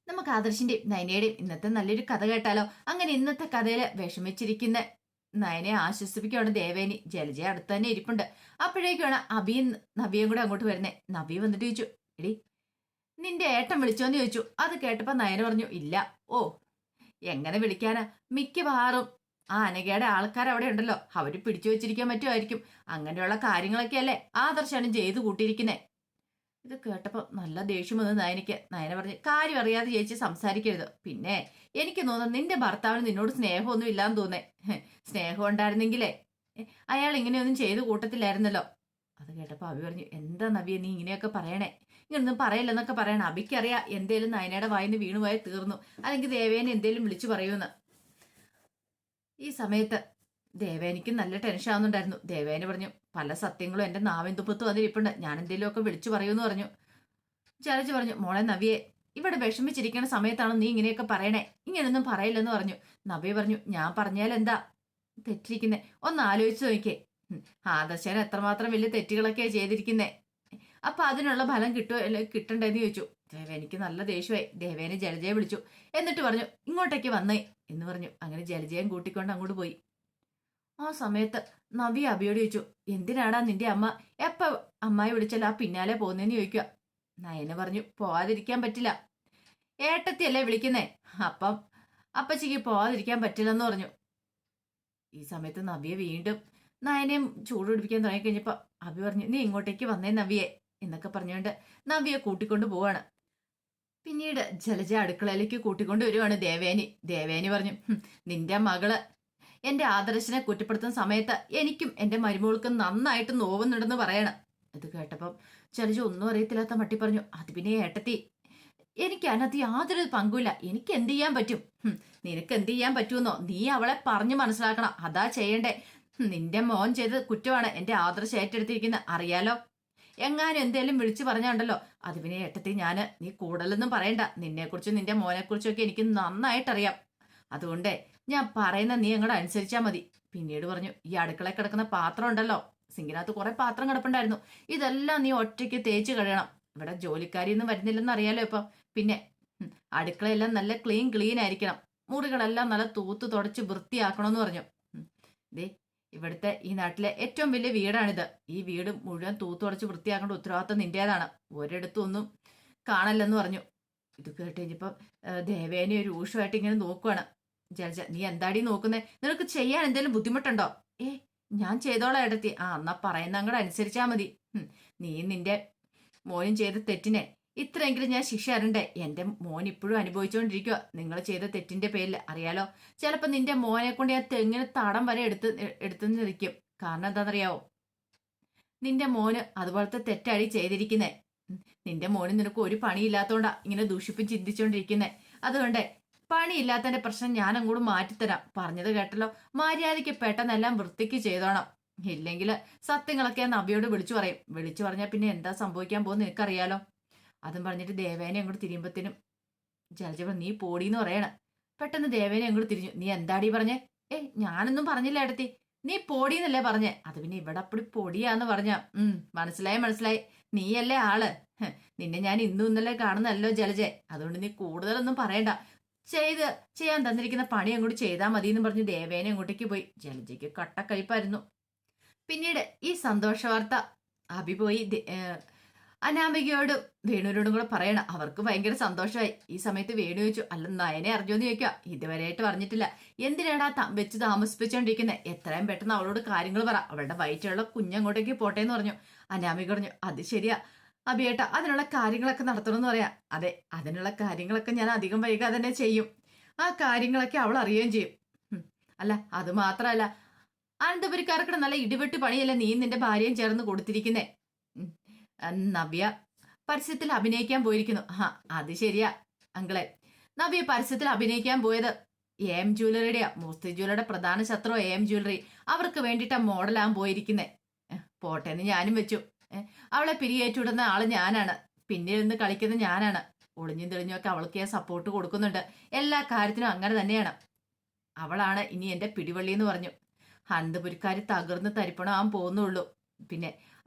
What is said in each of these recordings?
നമുക്ക് ആദർശിന്റെയും നയനയുടെയും ഇന്നത്തെ നല്ലൊരു കഥ കേട്ടാലോ? അങ്ങനെ ഇന്നത്തെ കഥയില് വിഷമിച്ചിരിക്കുന്ന നയനെ ആശ്വസിപ്പിക്കുകയാണ് ദേവേനി. ജലജ അടുത്ത് തന്നെ ഇരിപ്പുണ്ട്. അപ്പോഴേക്കാണ് അഭിയും നവിയും കൂടെ അങ്ങോട്ട് വരുന്നേ. നവി വന്നിട്ട് ചോദിച്ചു, എടി നിന്റെ ഏട്ടൻ വിളിച്ചോന്ന് ചോദിച്ചു. അത് കേട്ടപ്പോ നയന പറഞ്ഞു, ഇല്ല. ഓ, എങ്ങനെ വിളിക്കാനാ, മിക്കവാറും ആ അനഘയുടെ ആൾക്കാർ അവിടെ ഉണ്ടല്ലോ, അവര് പിടിച്ചു വെച്ചിരിക്കാൻ പറ്റുമായിരിക്കും. അങ്ങനെയുള്ള കാര്യങ്ങളൊക്കെ അല്ലേ ആദർശാണ് ചെയ്തു കൂട്ടിയിരിക്കുന്നേ. ഇത് കേട്ടപ്പോ നല്ല ദേഷ്യം വന്നു നയനയ്ക്ക്. നയന പറഞ്ഞ്, കാര്യം അറിയാതെ ചേച്ചി സംസാരിക്കരുത്. പിന്നെ എനിക്ക് തോന്നുന്നു നിന്റെ ഭർത്താവിന് നിന്നോട് സ്നേഹമൊന്നും ഇല്ലാന്ന് തോന്നേ. സ്നേഹം ഉണ്ടായിരുന്നെങ്കിലേ അയാൾ ഇങ്ങനെയൊന്നും ചെയ്തു കൂട്ടത്തില്ലായിരുന്നല്ലോ. അത് കേട്ടപ്പോ അഭി പറഞ്ഞു, എന്താ നവ്യ നീ ഇങ്ങനെയൊക്കെ പറയണേ, ഇങ്ങനൊന്നും പറയില്ലെന്നൊക്കെ പറയണം. അഭിക്കറിയാം എന്തേലും നയനയുടെ വായിന്ന് വീണുപോയാൽ തീർന്നു, അല്ലെങ്കിൽ ദേവേനെ എന്തേലും വിളിച്ചു പറയൂന്ന്. ഈ സമയത്ത് ദേവേനിക്ക് നല്ല ടെൻഷൻ ആവുന്നുണ്ടായിരുന്നു. ദേവേന പറഞ്ഞു, പല സത്യങ്ങളും എന്റെ നാവിൻ തുപ്പത്ത് വന്നിരിപ്പുണ്ട്, ഞാൻ എന്തേലുമൊക്കെ വിളിച്ചു പറയൂന്ന് പറഞ്ഞു. ജലജ പറഞ്ഞു, മോളെ നവ്യെ, ഇവിടെ വിഷമിച്ചിരിക്കുന്ന സമയത്താണ് നീ ഇങ്ങനെയൊക്കെ പറയണേ, ഇങ്ങനെയൊന്നും പറയില്ലെന്ന് പറഞ്ഞു. നവ്യ പറഞ്ഞു, ഞാൻ പറഞ്ഞാൽ എന്താ തെറ്റിരിക്കുന്നേ, ഒന്ന് ആലോചിച്ച് നോക്കിയേ. ആദർശൻ എത്രമാത്രം വലിയ തെറ്റുകളൊക്കെയാ ചെയ്തിരിക്കുന്നേ. അപ്പൊ അതിനുള്ള ഫലം കിട്ടുമോ അല്ലെ കിട്ടണ്ടേന്ന് ചോദിച്ചു. ദേവേനിക്ക് നല്ല ദേഷ്യമായി. ദേവേനെ ജലജയെ വിളിച്ചു. എന്നിട്ട് പറഞ്ഞു, ഇങ്ങോട്ടേക്ക് വന്നേ എന്ന് പറഞ്ഞു. അങ്ങനെ ജലജയം കൂട്ടിക്കൊണ്ട് അങ്ങോട്ട് പോയി. ആ സമയത്ത് നവി അബിയോട് ചോദിച്ചു, എന്തിനാടാ നിന്റെ അമ്മ എപ്പ അമ്മായി വിളിച്ചാൽ ആ പിന്നാലെ പോകുന്നേന്ന് ചോദിക്കുക. നയന പറഞ്ഞു, പോവാതിരിക്കാൻ പറ്റില്ല, ഏട്ടത്തിയല്ലേ വിളിക്കുന്നേ, അപ്പം അപ്പച്ചിക്ക് പോവാതിരിക്കാൻ പറ്റില്ലെന്ന് പറഞ്ഞു. ഈ സമയത്ത് നവ്യെ വീണ്ടും നയനെയും ചൂട് പിടിപ്പിക്കാൻ തുടങ്ങിക്കഴിഞ്ഞപ്പോ അബി പറഞ്ഞു, നീ ഇങ്ങോട്ടേക്ക് വന്നേ നവ്യെ എന്നൊക്കെ പറഞ്ഞുകൊണ്ട് നവ്യെ കൂട്ടിക്കൊണ്ട് പോവാണ്. പിന്നീട് ജലജ അടുക്കളയിലേക്ക് കൂട്ടിക്കൊണ്ട് വരുവാണ് ദേവേനി. ദേവേനി പറഞ്ഞു, നിന്റെ മകള് എന്റെ ആദർശനെ കുറ്റപ്പെടുത്തുന്ന സമയത്ത് എനിക്കും എന്റെ മരുമോൾക്കും നന്നായിട്ട് നോവുന്നുണ്ടെന്ന് പറയണം. ഇത് കേട്ടപ്പം ജലജ ഒന്നും അറിയത്തില്ലാത്ത മട്ടി പറഞ്ഞു, അത് പിന്നെ ഏട്ടത്തി, എനിക്ക് അതിനകത്ത് യാതൊരു പങ്കുമില്ല, എനിക്ക് എന്ത് ചെയ്യാൻ പറ്റും? നിനക്ക് എന്ത് ചെയ്യാൻ പറ്റുമെന്നോ, നീ അവളെ പറഞ്ഞു മനസ്സിലാക്കണം, അതാ ചെയ്യണ്ടേ. നിന്റെ മോൻ ചെയ്ത് കുറ്റമാണ് എന്റെ ആദർശം ഏറ്റെടുത്തിരിക്കുന്നത്, അറിയാലോ. എങ്ങാനും എന്തേലും വിളിച്ചു പറഞ്ഞുണ്ടല്ലോ, അത് പിന്നെ ഏട്ടത്തി നീ കൂടുതലൊന്നും പറയണ്ട, നിന്നെക്കുറിച്ചും നിന്റെ മോനെക്കുറിച്ചും ഒക്കെ എനിക്ക് നന്നായിട്ടറിയാം. അതുകൊണ്ട് ഞാൻ പറയുന്ന നീ അങ്ങോട്ട് അനുസരിച്ചാൽ മതി. പിന്നീട് പറഞ്ഞു, ഈ അടുക്കളയിൽ കിടക്കുന്ന പാത്രം ഉണ്ടല്ലോ, സിങ്കിനകത്ത് കുറെ പാത്രം കിടപ്പുണ്ടായിരുന്നു, ഇതെല്ലാം നീ ഒറ്റയ്ക്ക് തേച്ച് കഴിയണം. ഇവിടെ ജോലിക്കാരിയൊന്നും വരുന്നില്ലെന്ന് അറിയാലോ ഇപ്പൊ. പിന്നെ അടുക്കളയെല്ലാം നല്ല ക്ലീൻ ആയിരിക്കണം, മുറികളെല്ലാം നല്ല തൂത്ത് തുടച്ച് വൃത്തിയാക്കണമെന്ന് പറഞ്ഞു. ദേ, ഇവിടുത്തെ ഈ നാട്ടിലെ ഏറ്റവും വലിയ വീടാണിത്. ഈ വീട് മുഴുവൻ തൂത്തുടച്ച് വൃത്തിയാക്കേണ്ട ഉത്തരവാദിത്തം നിന്റേതാണ്, ഒരിടത്തും ഒന്നും കാണല്ലെന്ന് പറഞ്ഞു. ഇത് കേട്ട് കഴിഞ്ഞപ്പം ദേവേനെ ഒരു രൂക്ഷമായിട്ട് ഇങ്ങനെ നോക്കുവാണ്. ജലജ, നീ എന്താടി നോക്കുന്നേ, നിനക്ക് ചെയ്യാൻ എന്തെങ്കിലും ബുദ്ധിമുട്ടുണ്ടോ? ഞാൻ ചെയ്തോളാം ഏട്ടത്തി. എന്നാ പറയുന്ന അങ്ങോട്ട് അനുസരിച്ചാ മതി. നീ നിന്റെ മോനും ചെയ്ത തെറ്റിനെ ഇത്രയെങ്കിലും ഞാൻ ശിക്ഷ അറിയണ്ടേ? എന്റെ മോൻ ഇപ്പോഴും അനുഭവിച്ചുകൊണ്ടിരിക്കുക നിങ്ങൾ ചെയ്ത തെറ്റിന്റെ പേരിൽ, അറിയാലോ. ചിലപ്പോ നിന്റെ മോനെ കൊണ്ട് ഞാൻ തെങ്ങിന് തടം വരെ എടുത്തു നിൽക്കും. കാരണം എന്താണെന്നറിയാവോ, നിന്റെ മോന് അതുപോലത്തെ തെറ്റാടി ചെയ്തിരിക്കുന്നേ. നിന്റെ മോന് നിനക്ക് ഒരു പണിയില്ലാത്തോണ്ടാ ഇങ്ങനെ ദൂഷിപ്പും ചിന്തിച്ചോണ്ടിരിക്കുന്നേ. അതുകൊണ്ട് പണിയില്ലാത്തതിന്റെ പ്രശ്നം ഞാൻ അങ്ങോട്ട് മാറ്റിത്തരാം. പറഞ്ഞത് കേട്ടല്ലോ, മര്യാദയ്ക്ക് പെട്ടെന്നെല്ലാം വൃത്തിക്ക് ചെയ്തോണം, ഇല്ലെങ്കിൽ സത്യങ്ങളൊക്കെ നബിയോട് വിളിച്ചു പറയും. വിളിച്ചു പറഞ്ഞാൽ പിന്നെ എന്താ സംഭവിക്കാൻ പോകുന്ന നിനക്കറിയാലോ. അതും പറഞ്ഞിട്ട് ദേവേനെ അങ്ങോട്ട് തിരിയുമ്പത്തിനും ജലജ, നീ പോടീന്ന് പറയണം. പെട്ടെന്ന് ദേവേനെ അങ്ങോട്ട് തിരിഞ്ഞു. നീ എന്താടി പറഞ്ഞേ? ഞാനൊന്നും പറഞ്ഞില്ല ഏടത്തി, നീ പോടീന്നല്ലേ പറഞ്ഞേ. അത് പിന്നെ ഇവിടെ അപ്പടി പൊടിയാന്ന് പറഞ്ഞ. മനസ്സിലായി, നീയല്ലേ ആള്. നിന്നെ ഞാൻ ഇന്നും ഇന്നലെ കാണുന്നല്ലോ ജലജെ, അതുകൊണ്ട് നീ കൂടുതലൊന്നും പറയണ്ട, ചെയ്യാൻ തന്നിരിക്കുന്ന പണി അങ്ങോട്ട് ചെയ്താൽ മതി എന്ന് പറഞ്ഞ് ദേവേനെ അങ്ങോട്ടേക്ക് പോയി. ജലജയ്ക്ക് കട്ടക്കഴിപ്പായിരുന്നു. പിന്നീട് ഈ സന്തോഷ വാർത്ത അഭി പോയി അനാമികയോടും വേണുവിനോടും കൂടെ പറയണം. അവർക്ക് ഭയങ്കര സന്തോഷമായി. ഈ സമയത്ത് വേണു ചോദിച്ചു, അല്ല നയനെ അറിഞ്ഞോന്ന് ചോദിക്കുക. ഇതുവരെയായിട്ട് പറഞ്ഞിട്ടില്ല. എന്തിനാടാ വെച്ച് താമസിപ്പിച്ചോണ്ടിരിക്കുന്നത്, എത്രയും പെട്ടെന്ന് അവളോട് കാര്യങ്ങൾ പറ, അവളുടെ വയറ്റിലുള്ള കുഞ്ഞങ്ങോട്ടേക്ക് പോട്ടെ എന്ന് പറഞ്ഞു. അനാമിക പറഞ്ഞു, അത് ശരിയാ അഭിയേട്ട, അതിനുള്ള കാര്യങ്ങളൊക്കെ നടത്തണമെന്ന് പറയാം. അതെ, അതിനുള്ള കാര്യങ്ങളൊക്കെ ഞാൻ അധികം വൈകാതെ തന്നെ ചെയ്യും. ആ കാര്യങ്ങളൊക്കെ അവൾ അറിയുകയും ചെയ്യും. അല്ല, അത് മാത്രമല്ല, അനന്തപുരിക്കാർക്കിടെ നല്ല ഇടിവെട്ട് പണിയല്ലേ നീ നിന്റെ ഭാര്യയും ചേർന്ന് കൊടുത്തിരിക്കുന്നേ. നവ്യ പരസ്യത്തിൽ അഭിനയിക്കാൻ പോയിരിക്കുന്നു. അത് ശരിയാ അങ്കിളെ, നവ്യ പരസ്യത്തിൽ അഭിനയിക്കാൻ പോയത് AM ജ്വല്ലറിയുടെയാ. മൂസ്തി ജ്വല്ലറിയുടെ പ്രധാന ശത്രു AM ജ്വല്ലറി, അവർക്ക് വേണ്ടിയിട്ടാ മോഡലാകാൻ പോയിരിക്കുന്നേ. പോട്ടെന്ന് ഞാനും വെച്ചു. അവളെ പിരിയേറ്റുവിടുന്ന ആള് ഞാനാണ്, പിന്നിൽ നിന്ന് കളിക്കുന്ന ഞാനാണ്. ഒളിഞ്ഞും തെളിഞ്ഞും ഒക്കെ അവൾക്ക് ഞാൻ സപ്പോർട്ട് കൊടുക്കുന്നുണ്ട്. എല്ലാ കാര്യത്തിനും അങ്ങനെ തന്നെയാണ്. അവളാണ് ഇനി എന്റെ പിടിവള്ളി എന്ന് പറഞ്ഞു. അനന്തപുരിക്കാരി തകർന്ന് തരിപ്പണമാകാൻ പോകുന്നുള്ളൂ. പിന്നെ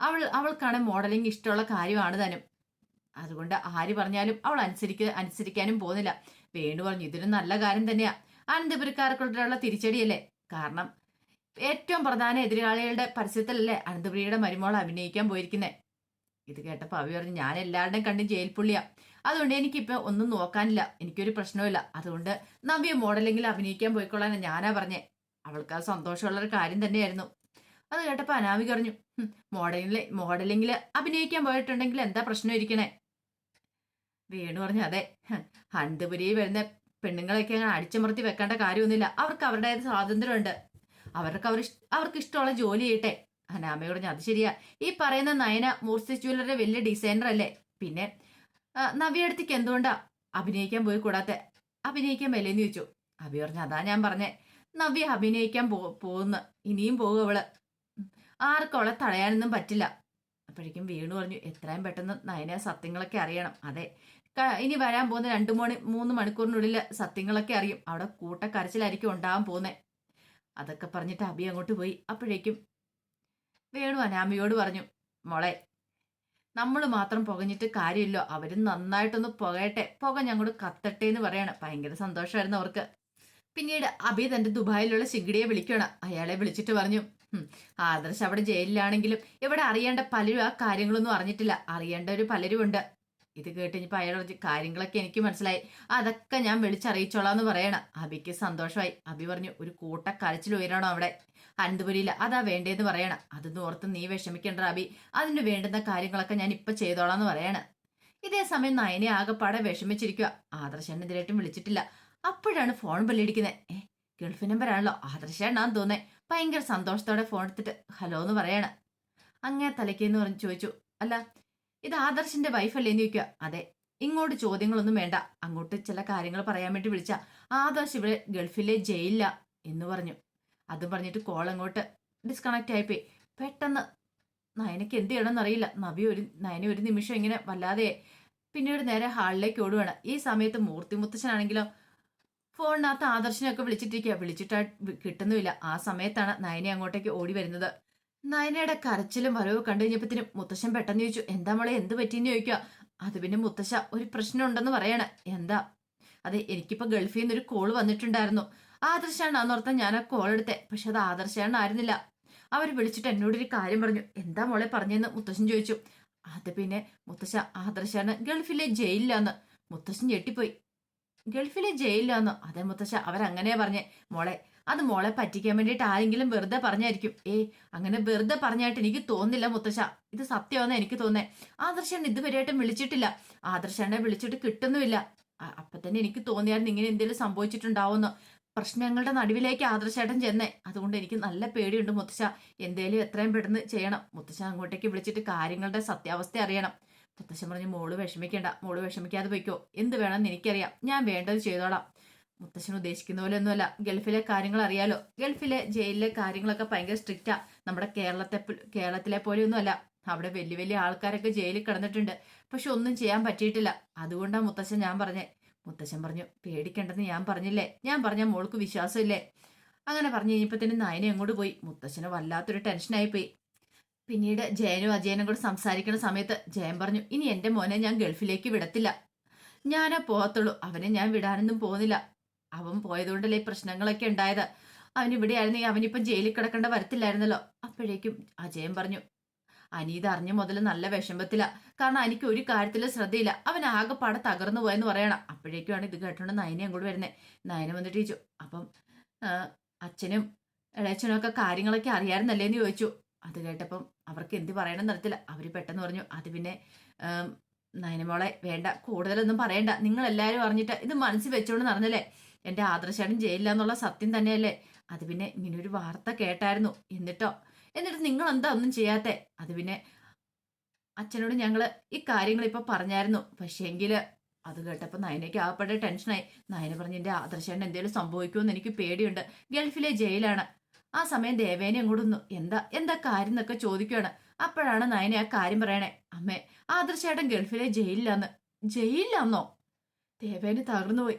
അവൾക്കാണ് മോഡലിംഗ് ഇഷ്ടമുള്ള കാര്യമാണ് താനും. അതുകൊണ്ട് ആര് പറഞ്ഞാലും അവൾ അനുസരിക്കാനും പോകുന്നില്ല. വേണു പറഞ്ഞു ഇതൊരു നല്ല കാര്യം തന്നെയാ. അനന്തപുരക്കാർക്കുള്ള തിരിച്ചടിയല്ലേ. കാരണം ഏറ്റവും പ്രധാന എതിരാളികളുടെ പരസ്യത്തിലല്ലേ അനന്തപുരിയുടെ മരുമോൾ അഭിനയിക്കാൻ പോയിരിക്കുന്നേ. ഇത് കേട്ടപ്പോ അവി പറഞ്ഞു ഞാൻ എല്ലാവരുടെയും കണ്ടും ജയിൽ പുള്ളിയാ. അതുകൊണ്ട് എനിക്കിപ്പോ ഒന്നും നോക്കാനില്ല, എനിക്കൊരു പ്രശ്നവുമില്ല. അതുകൊണ്ട് നവ്യ മോഡലെങ്കിലും അഭിനയിക്കാൻ പോയിക്കൊള്ളാൻ ഞാനാ പറഞ്ഞേ. അവൾക്ക് അത് സന്തോഷമുള്ളൊരു കാര്യം തന്നെയായിരുന്നു. അത് കേട്ടപ്പോ അനാമിക പറഞ്ഞു മോഡലിംഗില് അഭിനയിക്കാൻ പോയിട്ടുണ്ടെങ്കിൽ എന്താ പ്രശ്നം ഇരിക്കണേ. വേണു പറഞ്ഞു അതെ, അനന്തപുരി വരുന്ന പെണ്ണുങ്ങളൊക്കെ അങ്ങനെ അടിച്ചമർത്തി വെക്കേണ്ട കാര്യമൊന്നുമില്ല. അവർക്ക് അവരുടേത് സ്വാതന്ത്ര്യമുണ്ട്. അവർക്ക് ഇഷ്ടമുള്ള ജോലി ചെയ്യട്ടെ. അനാമ പറഞ്ഞു അത് ശരിയാ. ഈ പറയുന്ന നയന മൂർത്തി ജ്വല്ലറി വലിയ ഡിസൈനർ അല്ലേ. പിന്നെ നവ്യടുത്തേക്ക് എന്തുകൊണ്ടാ അഭിനയിക്കാൻ പോയി കൂടാത്തെ, അഭിനയിക്കാൻ മേലേന്ന് ചോദിച്ചു. അഭി പറഞ്ഞു അതാ ഞാൻ പറഞ്ഞേ, നവ്യ അഭിനയിക്കാൻ പോകുന്നു, ഇനിയും പോകും അവള്. ആർക്കും അവളെ തടയാനൊന്നും പറ്റില്ല. അപ്പോഴേക്കും വീണു പറഞ്ഞു എത്രയും പെട്ടെന്ന് നയന സത്യങ്ങളൊക്കെ അറിയണം. അതെ, ഇനി വരാൻ പോകുന്ന 2-3 മണിക്കൂറിനുള്ളിൽ സത്യങ്ങളൊക്കെ അറിയും. അവിടെ കൂട്ടക്കരച്ചിലായിരിക്കും ഉണ്ടാവാൻ പോകുന്നേ. അതൊക്കെ പറഞ്ഞിട്ട് അഭി അങ്ങോട്ട് പോയി. അപ്പോഴേക്കും വേണു അനാമിയോട് പറഞ്ഞു മോളെ, നമ്മൾ മാത്രം പുകഞ്ഞിട്ട് കാര്യമില്ലോ, അവരും നന്നായിട്ടൊന്ന് പുകയട്ടെ, പുക ഞങ്ങോട്ട് കത്തട്ടെ എന്ന് പറയണം. ഭയങ്കര സന്തോഷമായിരുന്നു അവർക്ക്. പിന്നീട് അഭി തന്റെ ദുബായിലുള്ള ശിങ്കിടിയെ വിളിക്കണം. അയാളെ വിളിച്ചിട്ട് പറഞ്ഞു ആദർശ് അവിടെ ജയിലിലാണെങ്കിലും ഇവിടെ അറിയേണ്ട പലരും ആ കാര്യങ്ങളൊന്നും അറിഞ്ഞിട്ടില്ല, അറിയേണ്ടവര് പലരും ഉണ്ട്. ഇത് കേട്ടിപ്പോ അയാൾ കാര്യങ്ങളൊക്കെ എനിക്ക് മനസ്സിലായി, അതൊക്കെ ഞാൻ വിളിച്ചറിയിച്ചോളാന്ന് പറയണം. അഭിക്ക് സന്തോഷമായി. അഭി പറഞ്ഞു ഒരു കൂട്ടക്കരച്ചിൽ ഉയരണോ അവിടെ അനന്തപുരിയില്ല, അതാ വേണ്ടേന്ന് പറയണം. അതൊന്നും ഓർത്ത് നീ വിഷമിക്കേണ്ട അഭി, അതിന് വേണ്ടുന്ന കാര്യങ്ങളൊക്കെ ഞാൻ ഇപ്പൊ ചെയ്തോളാന്ന് പറയണം. ഇതേ സമയം നയനെ ആകെപ്പാടെ വിഷമിച്ചിരിക്കുക. ആദർശനെതിരായിട്ടും വിളിച്ചിട്ടില്ല. അപ്പോഴാണ് ഫോൺ ബെല്ലടിക്കുന്നത്. ഗൾഫ് നമ്പറാണല്ലോ, ആദർശാണെന്ന് തോന്നേ. ഭയങ്കര സന്തോഷത്തോടെ ഫോൺ എടുത്തിട്ട് ഹലോ എന്ന് പറയണ. അങ്ങേ തലക്കേന്ന് പറഞ്ഞു ചോദിച്ചു അല്ല ഇത് ആദർശിന്റെ വൈഫല്ലേന്ന് ചോദിക്കുക. അതെ. ഇങ്ങോട്ട് ചോദ്യങ്ങളൊന്നും വേണ്ട, അങ്ങോട്ട് ചില കാര്യങ്ങൾ പറയാൻ വേണ്ടി വിളിച്ച. ആദർശ് ഇവിടെ ഗൾഫിലെ ജയിലില്ല എന്ന് പറഞ്ഞു. അതും പറഞ്ഞിട്ട് കോൾ അങ്ങോട്ട് ഡിസ്കണക്ട് ആയിപ്പോയി. പെട്ടെന്ന് നയനക്ക് എന്ത് ചെയ്യണമെന്ന് അറിയില്ല. നയന ഒരു നിമിഷം ഇങ്ങനെ വല്ലാതെ പിന്നീട് നേരെ ഹാളിലേക്ക് ഓടുവാണ്. ഈ സമയത്ത് മൂർത്തി മുത്തശ്ശനാണെങ്കിലോ ഫോണിനകത്ത് ആദർശിനെയൊക്കെ വിളിച്ചിട്ട് കിട്ടുന്നുമില്ല. ആ സമയത്താണ് നയനെ അങ്ങോട്ടേക്ക് ഓടി വരുന്നത്. നയനയുടെ കരച്ചിലും വരവും കണ്ടു കഴിഞ്ഞപ്പത്തിനും മുത്തശ്ശൻ പെട്ടെന്ന് ചോദിച്ചു എന്താ മോളെ എന്ത് പറ്റിയെന്ന് ചോദിക്കുക. അത് പിന്നെ മുത്തശ്ശ ഒരു പ്രശ്നം ഉണ്ടെന്ന് പറയണ. എന്താ? അതെ, എനിക്കിപ്പോ ഗൾഫിൽ നിന്ന് ഒരു കോള് വന്നിട്ടുണ്ടായിരുന്നു. ആദർശാണ് അന്നോർത്താൻ ഞാൻ ആ കോൾ എടുത്തേ, പക്ഷെ അത് ആദർശാണ് ആയിരുന്നില്ല. അവർ വിളിച്ചിട്ട് എന്നോടൊരു കാര്യം പറഞ്ഞു. എന്താ മോളെ പറഞ്ഞെന്ന് മുത്തശ്ശൻ ചോദിച്ചു. അത് പിന്നെ മുത്തശ്ശ ആദർശാണ് ഗൾഫിലെ ജയിലിലാന്ന്. മുത്തശ്ശൻ ഞെട്ടിപ്പോയി. ഗൾഫിലെ ജയിലിലാന്നോ? അതെ മുത്തശ്ശ, അവരങ്ങനെയാ പറഞ്ഞേ. മോളെ അത് മോളെ പറ്റിക്കാൻ വേണ്ടിയിട്ട് ആരെങ്കിലും വെറുതെ പറഞ്ഞായിരിക്കും. അങ്ങനെ വെറുതെ പറഞ്ഞായിട്ട് എനിക്ക് തോന്നില്ല മുത്തശ്ശ, ഇത് സത്യമാണെന്ന് എനിക്ക് തോന്നേ. ആദർശാണ് ഇതുവരെയായിട്ടും വിളിച്ചിട്ടില്ല, ആദർശാനെ വിളിച്ചിട്ട് കിട്ടുന്നുമില്ല. അപ്പൊ തന്നെ എനിക്ക് തോന്നിയായിരുന്നു ഇങ്ങനെ എന്തെങ്കിലും സംഭവിച്ചിട്ടുണ്ടാവുമെന്ന്. പ്രശ്നങ്ങളുടെ നടുവിലേക്ക് ആദർശേട്ടൻ ചെന്നേ. അതുകൊണ്ട് എനിക്ക് നല്ല പേടിയുണ്ട് മുത്തശ്ശ, എന്തേലും എത്രയും പെട്ടെന്ന് ചെയ്യണം. മുത്തശ്ശ അങ്ങോട്ടേക്ക് വിളിച്ചിട്ട് കാര്യങ്ങളുടെ സത്യാവസ്ഥ അറിയണം. മുത്തശ്ശൻ പറഞ്ഞു മോള് വിഷമിക്കേണ്ട, മോള് വിഷമിക്കാതെ പോയിക്കോ, എന്ത് വേണമെന്ന് എനിക്കറിയാം, ഞാൻ വേണ്ടത് ചെയ്തോളാം. മുത്തശ്ശൻ ഉദ്ദേശിക്കുന്ന പോലെ ഒന്നുമല്ല, ഗൾഫിലെ കാര്യങ്ങൾ അറിയാലോ, ഗൾഫിലെ ജയിലിലെ കാര്യങ്ങളൊക്കെ ഭയങ്കര സ്ട്രിക്റ്റാ. നമ്മുടെ കേരളത്തിലെ പോലെയൊന്നും അല്ല. അവിടെ വലിയ വലിയ ആൾക്കാരൊക്കെ ജയിലിൽ കിടന്നിട്ടുണ്ട്, പക്ഷെ ഒന്നും ചെയ്യാൻ പറ്റിയിട്ടില്ല. അതുകൊണ്ടാ മുത്തശ്ശൻ ഞാൻ പറഞ്ഞേ. മുത്തശ്ശൻ പറഞ്ഞു പേടിക്കേണ്ടെന്ന് ഞാൻ പറഞ്ഞില്ലേ, ഞാൻ പറഞ്ഞ മോൾക്ക് വിശ്വാസമില്ലേ. അങ്ങനെ പറഞ്ഞു കഴിഞ്ഞപ്പോ തന്നെ നയനെ അങ്ങോട്ട് പോയി. മുത്തശ്ശന് വല്ലാത്തൊരു ടെൻഷനായി പോയി. പിന്നീട് ജയനും അജയനും കൂടെ സംസാരിക്കുന്ന സമയത്ത് ജയൻ പറഞ്ഞു ഇനി എന്റെ മോനെ ഞാൻ ഗൾഫിലേക്ക് വിടത്തില്ല, ഞാനാ പോകത്തുള്ളൂ, അവനെ ഞാൻ വിടാനൊന്നും പോകുന്നില്ല. അവൻ പോയതുകൊണ്ടല്ലേ ഈ പ്രശ്നങ്ങളൊക്കെ ഉണ്ടായത്. അവൻ ഇവിടെ ആയിരുന്നെങ്കിൽ അവനിപ്പം ജയിലിൽ കിടക്കേണ്ട വരത്തില്ലായിരുന്നല്ലോ. അപ്പോഴേക്കും അജയൻ പറഞ്ഞു അനീത് അറിഞ്ഞ മുതൽ നല്ല വിഷമത്തില, കാരണം എനിക്ക് ഒരു കാര്യത്തിലും ശ്രദ്ധയില്ല, അവൻ ആകെപ്പാടെ തകർന്നു പോയെന്ന് പറയണം. അപ്പോഴേക്കുമാണ് ഇത് കേട്ടോണ്ട് നയനെ അങ്ങോട്ട് വരുന്നത്. നയന വന്നിട്ട് ചോദിച്ചു അപ്പം അച്ഛനും ഇളയച്ചനും ഒക്കെ കാര്യങ്ങളൊക്കെ അറിയാറുന്നല്ലേന്ന് ചോദിച്ചു. അത് കേട്ടപ്പം അവർക്ക് എന്ത് പറയണമെന്ന് അറിയത്തില്ല. അവര് പെട്ടെന്ന് പറഞ്ഞു അത് പിന്നെ നയനമോളെ വേണ്ട, കൂടുതലൊന്നും പറയണ്ട, നിങ്ങൾ എല്ലാവരും അറിഞ്ഞിട്ട് ഇത് മനസ്സിൽ വെച്ചോണ്ട് നടന്നല്ലേ, എന്റെ ആദർശാനും ജയിലില്ല സത്യം തന്നെയല്ലേ. അത് പിന്നെ ഇങ്ങനൊരു വാർത്ത കേട്ടായിരുന്നു, എന്നിട്ട് നിങ്ങൾ എന്താ ഒന്നും ചെയ്യാത്തെ. അത് പിന്നെ അച്ഛനോട് ഞങ്ങള് ഈ കാര്യങ്ങൾ ഇപ്പൊ പറഞ്ഞായിരുന്നു, പക്ഷേ എങ്കില് അത് കേട്ടപ്പോ നയനയ്ക്ക് ആകപ്പെടെ ടെൻഷനായി. നയന പറഞ്ഞു എന്റെ ആദർശാണ് എന്തെങ്കിലും സംഭവിക്കുമെന്ന് എനിക്ക് പേടിയുണ്ട്, ഗൾഫിലെ ജയിലാണ്. ആ സമയം ദേവേനെ അങ്ങോട്ടൊന്നു എന്താ കാര്യം എന്നൊക്കെ ചോദിക്കുകയാണ്. അപ്പോഴാണ് നയന ആ കാര്യം പറയണേ. അമ്മേ, ആദർശേട്ടൻ ഗൾഫിലെ ജയിലിലാന്നോ? ദേവേന് തകർന്നുപോയി.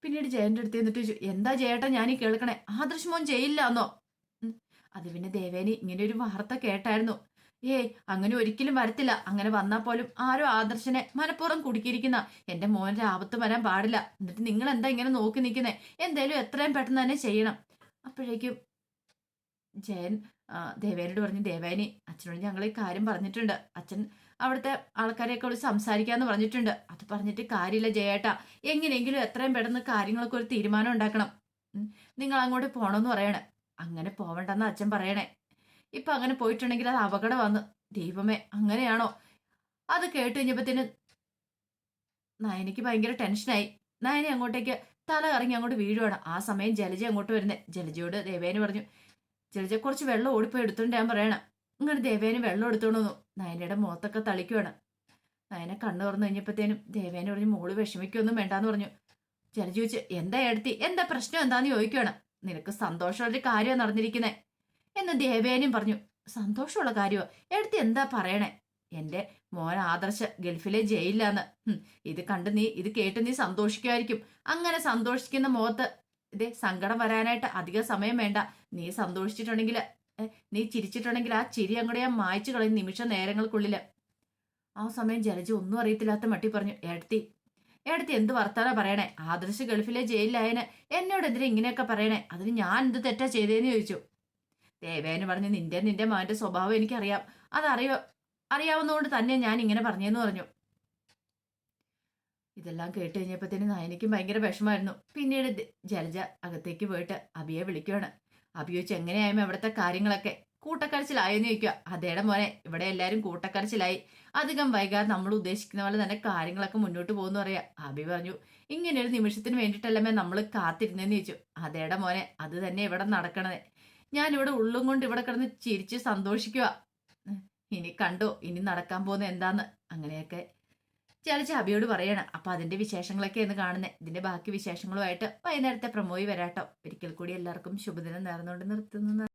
പിന്നീട് ജയന്റെ അടുത്ത് എന്നിട്ട് ചോദിച്ചു എന്താ ജയേട്ടൻ ഞാനീ കേൾക്കണേ, ആദർശ് മോൻ ജയിലിലാന്നോ? അത് പിന്നെ ദേവേനി ഇങ്ങനെ ഒരു വാർത്ത കേട്ടായിരുന്നു, ഏയ് അങ്ങനെ ഒരിക്കലും വരത്തില്ല. അങ്ങനെ വന്നാൽ പോലും ആരോ ആദർശനെ മനഃപൂർവ്വം കുടുക്കിയിരിക്കുന്ന. എന്റെ മോന്റെ ആപത്ത് വരാൻ പാടില്ല. എന്നിട്ട് നിങ്ങൾ എന്താ ഇങ്ങനെ നോക്കി നിൽക്കുന്നേ? എന്തേലും എത്രയും പെട്ടെന്ന് തന്നെ ചെയ്യണം. അപ്പോഴേക്കും ജയൻ ദേവേനോട് പറഞ്ഞു, ദേവേനി അച്ഛനോട് ഞങ്ങൾ ഈ കാര്യം പറഞ്ഞിട്ടുണ്ട്. അച്ഛൻ അവിടുത്തെ ആൾക്കാരെയൊക്കെ വിളിച്ച് സംസാരിക്കാന്ന് പറഞ്ഞിട്ടുണ്ട്. അത് പറഞ്ഞിട്ട് കാര്യമില്ല ജയേട്ടാ. എങ്ങനെയെങ്കിലും എത്രയും പെട്ടെന്ന് കാര്യങ്ങളൊക്കെ ഒരു തീരുമാനം ഉണ്ടാക്കണം. നിങ്ങൾ അങ്ങോട്ട് പോണമെന്ന് പറയണേ. അങ്ങനെ പോവണ്ടെന്ന് അച്ഛൻ പറയണേ. ഇപ്പൊ അങ്ങനെ പോയിട്ടുണ്ടെങ്കിൽ അത് അപകടം വന്ന്. ദൈവമേ, അങ്ങനെയാണോ? അത് കേട്ട് കഴിഞ്ഞപ്പത്തേന് നയനയ്ക്ക് ഭയങ്കര ടെൻഷനായി. നയനെ അങ്ങോട്ടേക്ക് തല കറങ്ങി അങ്ങോട്ട് വീഴുവാണ്. ആ സമയം ജലജ അങ്ങോട്ട് വരുന്നേ. ജലജയോട് ദേവേന് പറഞ്ഞു, ജലജ കുറച്ച് വെള്ളം ഓടിപ്പോയി എടുത്തോണ്ട് ഞാൻ പറയണം. ഇങ്ങനെ ദേവേന് വെള്ളം എടുത്തോണ്ട് വന്നു. നയനയുടെ മുഖത്തൊക്കെ തളിക്കുവാണ്. നയനെ കണ്ണു തുറന്നു കഴിഞ്ഞപ്പോഴത്തേനും ദേവേന് പറഞ്ഞു, മോള് വിഷമിക്കൊന്നും വേണ്ടാന്ന് പറഞ്ഞു. ജലജ ചോദിച്ചു, എന്താ എടുത്തി, എന്താ പ്രശ്നം എന്താന്ന് ചോദിക്കുവാണ്. നിനക്ക് സന്തോഷമുള്ളൊരു കാര്യമാണ് നടന്നിരിക്കുന്നേ എന്ന് ദേവേനും പറഞ്ഞു. സന്തോഷമുള്ള കാര്യമോ? എടുത്തി എന്താ പറയണേ? എന്റെ മോൻ ആദർശ ഗൾഫിലെ ജയിലിലാന്ന്. ഇത് കേട്ട് നീ സന്തോഷിക്കുമായിരിക്കും. അങ്ങനെ സന്തോഷിക്കുന്ന മുഖത്ത് ഇതേ സങ്കടം വരാനായിട്ട് അധിക സമയം വേണ്ട. നീ സന്തോഷിച്ചിട്ടുണ്ടെങ്കിൽ, നീ ചിരിച്ചിട്ടുണ്ടെങ്കിൽ ആ ചിരി അങ്ങോട്ട് ഞാൻ മായ്ച്ചു കളയും നിമിഷ നേരങ്ങൾക്കുള്ളില്. ആ സമയം ജലജ ഒന്നും അറിയത്തില്ലാത്ത മട്ടി പറഞ്ഞു, എടുത്തി എന്ത് വർത്താനാ പറയണേ? ആദർശ് ഗൾഫിലെ ജയിലിലായതിന് എന്നോട് എന്തിനാ ഇങ്ങനെയൊക്കെ പറയണേ? അതിന് ഞാൻ എന്ത് തെറ്റാ ചെയ്തേന്ന് ചോദിച്ചു. ദേവേന് പറഞ്ഞു, നിന്റെ മകന്റെ സ്വഭാവം എനിക്കറിയാം. അറിയാവുന്നതുകൊണ്ട് തന്നെ ഞാൻ ഇങ്ങനെ പറഞ്ഞെന്ന് പറഞ്ഞു. ഇതെല്ലാം കേട്ട് കഴിഞ്ഞപ്പോഴത്തേന് നയനയ്ക്കും ഭയങ്കര വിഷമായിരുന്നു. പിന്നീട് ജലജ അകത്തേക്ക് പോയിട്ട് അബിയെ വിളിക്കുകയാണ്. അബി ചോദിച്ചു, എങ്ങനെയായും ഇവിടുത്തെ കാര്യങ്ങളൊക്കെ? കൂട്ടക്കരച്ചിലായെന്ന് ചോദിക്കുക. അതേടെ മോനെ, ഇവിടെ എല്ലാവരും കൂട്ടക്കരച്ചിലായി. അധികം വൈകാതെ നമ്മൾ ഉദ്ദേശിക്കുന്ന പോലെ തന്നെ കാര്യങ്ങളൊക്കെ മുന്നോട്ട് പോകുന്നു പറയാ. അബി പറഞ്ഞു, ഇങ്ങനെ ഒരു നിമിഷത്തിന് വേണ്ടിയിട്ടല്ലമ്മേ നമ്മൾ കാത്തിരുന്നേന്ന് ചോദിച്ചു. അതേടെ മോനെ, അത് തന്നെ ഇവിടെ നടക്കണത്. ഞാനിവിടെ ഉള്ളും കൊണ്ട് ഇവിടെ കിടന്ന് ചിരിച്ച് സന്തോഷിക്കുക. ഇനി കണ്ടോ, ഇനി നടക്കാൻ പോകുന്ന എന്താന്ന്. അങ്ങനെയൊക്കെ ചലിച്ച് അബിയോട് പറയണം. അപ്പൊ അതിന്റെ വിശേഷങ്ങളൊക്കെ എന്ന് കാണുന്നത്. ഇതിന്റെ ബാക്കി വിശേഷങ്ങളുമായിട്ട് വൈകുന്നേരത്തെ പ്രമോയി വരാട്ടോ. ഒരിക്കൽ കൂടി എല്ലാവർക്കും ശുഭദിനം നേർന്നുകൊണ്ട് നിർത്തുന്നു.